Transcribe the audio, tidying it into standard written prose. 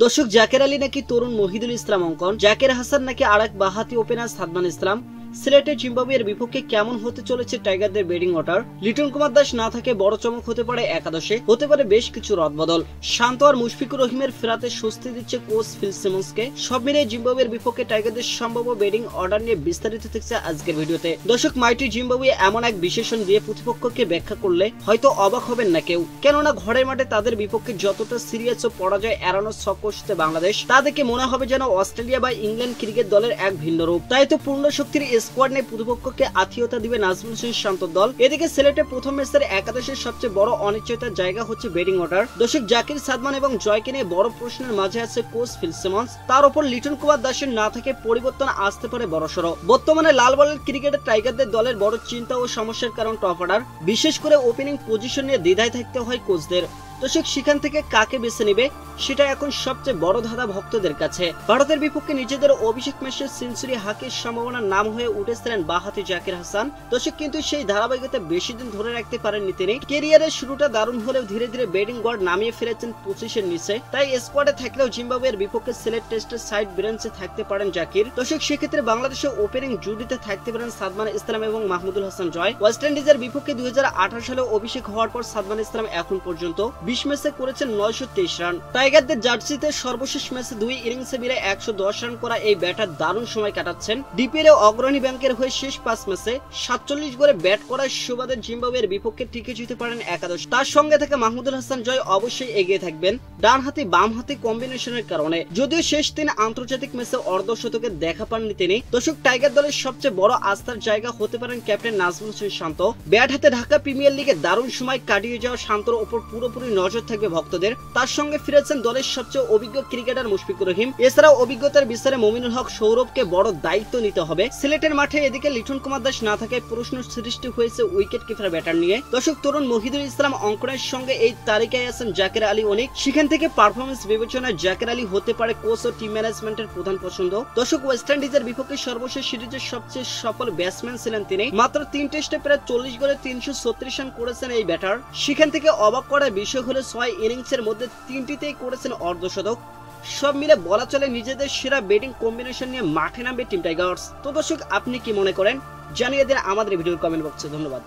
দর্শক, জাকের আলী নাকি তরুণ মহিদুল ইসলাম অঙ্কন, জাকের হাসান নাকি আরেক বাহাতি ওপেনার সাদমান ইসলাম, সিলেটে জিম্বাবুয়ের বিপক্ষে কেমন হতে চলেছে টাইগারদের ব্যাটিং অর্ডার, লিটন কুমার দাস না থাকে বড় চমক হতে পারে একাদশে, হতে পারে বেশ কিছু রদবদল, শান্ত আর মুশফিকুর রহিমের ফেরাতে স্বস্তি দিচ্ছে কোচ ফিল সিমন্সকে, সব মিলিয়ে জিম্বাবুয়ের বিপক্ষে টাইগারদের সম্ভাব্য ব্যাটিং অর্ডার নিয়ে বিস্তারিত থাকছে আজকের ভিডিওতে। দর্শক, মাইটি জিম্বাবুয়ে এমন এক বিশেষণ দিয়ে প্রতিপক্ষকে ব্যাখ্যা করলে হয়তো অবাক হবেন না কেউ, কেননা ঘরের মাঠে তাদের বিপক্ষে যতটা সিরিয়াস ও পরাজয় এড়ানোর ছক কষছে বাংলাদেশ, তা দেখে মনে হবে যেন অস্ট্রেলিয়া বা ইংল্যান্ড ক্রিকেট দলের এক ভিন্ন রূপ। তাই তো পূর্ণ শক্তির স্কোয়াড নিয়ে প্রতিপক্ষকে আতিথ্যতা দিবে নাজমুল হোসেন শান্তর দল। এদিকে সিলেটে প্রথম ম্যাচের একাদশের সবচেয়ে বড় অনিশ্চয়তার জায়গা হচ্ছে ব্যাটিং অর্ডার। দর্শক, জাকির, সাদমান এবং জয়কে নিয়ে বড় প্রশ্নের মাঝে আছে কোচ ফিল সিমন্স। তার উপর লিটন কুমার দাসের না থেকে পরিবর্তন আসতে পারে বড়সড়। বর্তমানে লাল বলের ক্রিকেটে টাইগারদের দলের বড় চিন্তা ও সমস্যার কারণ টপ অর্ডার, বিশেষ করে ওপেনিং পজিশন নিয়ে দ্বিধায় থাকতে হয় কোচদের। দর্শক, সেখান থেকে কাকে বেছে নেবে সেটা এখন সবচেয়ে বড় ধাঁধা ভক্তদের কাছে। ভারতের বিপক্ষে নিজেদের অভিষেক ম্যাচে সেঞ্চুরি হাঁকের সম্ভাবনার নাম হয়ে উঠেছিলেন বাহাতি জাকির হাসান। দর্শক, কিন্তু সেই ধারাবাহিকতা বেশি দিন ধরে রাখতে পারেননি তিনি। ক্যারিয়ারের শুরুটা দারুণ হলেও ধীরে ধীরে ব্যাটিং গড় নামিয়ে ফেলেছেন 25-এর নিচে। তাই স্কোয়াডে থাকলেও জিম্বাবুয়ের বিপক্ষে সিলেট টেস্টের সাইড ব্রেঞ্চে থাকতে পারেন জাকির। দর্শক, সেক্ষেত্রে বাংলাদেশের ওপেনিং জুটিতে থাকতে পারেন সাদমান ইসলাম এবং মাহমুদুল হাসান জয়। ওয়েস্ট ইন্ডিজের বিপক্ষে 2018 সালে অভিষেক হওয়ার পর সাদমান ইসলাম এখন পর্যন্ত 20 ম্যাচে করেছেন 923 রান। টাইগারদের জার্সিতে সর্বশেষ ম্যাচে 2 ইনিংসে মিলে 110 রান করা এই ব্যাটার দারুণ সময় কাটাচ্ছেন। ডিপিএল অগ্রণী ব্যাংকের হয়ে শেষ 5 ম্যাচে 47 গড়ে ব্যাট করার সুবাদে জিম্বাবুয়ের বিপক্ষে টিকে যেতে পারেন একাদশ। তার সঙ্গে থেকে মাহমুদুল হাসান জয় অবশ্যই এগিয়ে থাকবেন ডান হাতি বাম হাতি কম্বিনেশনের কারণে। যদিও শেষ 3 আন্তর্জাতিক ম্যাচে অর্ধশতকের দেখা পাননি তিনি। দর্শক, টাইগার দলের সবচেয়ে বড় আস্থার জায়গা হতে পারেন ক্যাপ্টেন নাজমুল হোসেন শান্ত। ব্যাট হাতে ঢাকা প্রিমিয়ার লিগে দারুণ সময় কাটিয়ে যাওয়া শান্তর উপর পুরোপুরি নজর থাকবে ভক্তদের। তার সঙ্গে ফিরেছেন দলের সবচেয়ে অভিজ্ঞ ক্রিকেটার মুশফিকুর রহিম। এছাড়াও অভিজ্ঞতার বিস্তারে মমিনুল হক সৌরভকে বড় দায়িত্ব নিতে হবে সিলেটের মাঠে। এদিকে লিটন কুমার দাস না থাকায় প্রশ্ন সৃষ্টি হয়েছে উইকেট কিপার ব্যাটার নিয়ে। দর্শক, তরুণ মহিদুল ইসলাম অঙ্কনের সঙ্গে এই তালিকায় আছেন জাকের আলী অনিক। সেখান থেকে পারফরমেন্স বিবেচনায় জাকের আলী হতে পারে কোচ ও টিম ম্যানেজমেন্টের প্রধান পছন্দ। দর্শক, ওয়েস্ট ইন্ডিজের বিপক্ষে সর্বশেষ সিরিজের সবচেয়ে সফল ব্যাটসম্যান ছিলেন তিনি। মাত্র 3 টেস্টে প্রায় 40 গড়ে 336 রান করেছেন এই ব্যাটার। সেখান থেকে অবাক করার বিষয় হলো 6 ইনিংসের মধ্যে 3টিতেই করেছেন অর্ধশতক। সব মিলে বলা চলে নিজেদের সেরা ব্যাটিং কম্বিনেশন নিয়ে মাঠে নামবে টিম টাইগার্স। তো দর্শক, আপনি কি মনে করেন জানিয়ে দিন আমাদের ভিডিওর কমেন্ট বক্সে। ধন্যবাদ।